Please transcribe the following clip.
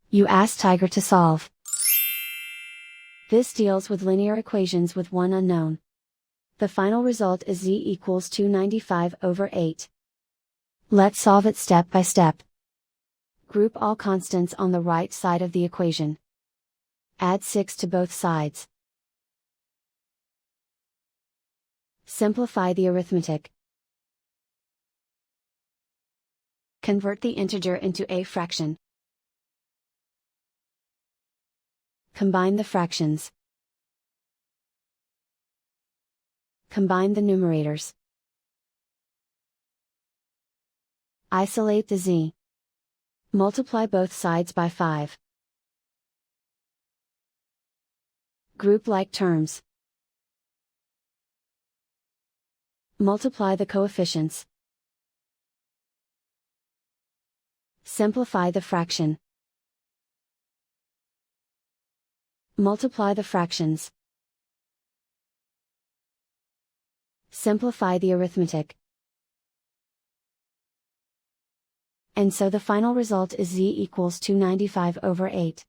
You ask Tiger to solve. This deals with linear equations with one unknown. The final result is z equals 295 over 8. Let's solve it step by step. Group all constants on the right side of the equation. Add 6 to both sides. Simplify the arithmetic. Convert the integer into a fraction. Combine the fractions. Combine the numerators. Isolate the z. Multiply both sides by 5. Group like terms. Multiply the coefficients. Simplify the fraction. Multiply the fractions. Simplify the arithmetic. And so the final result is z equals 295 over 8.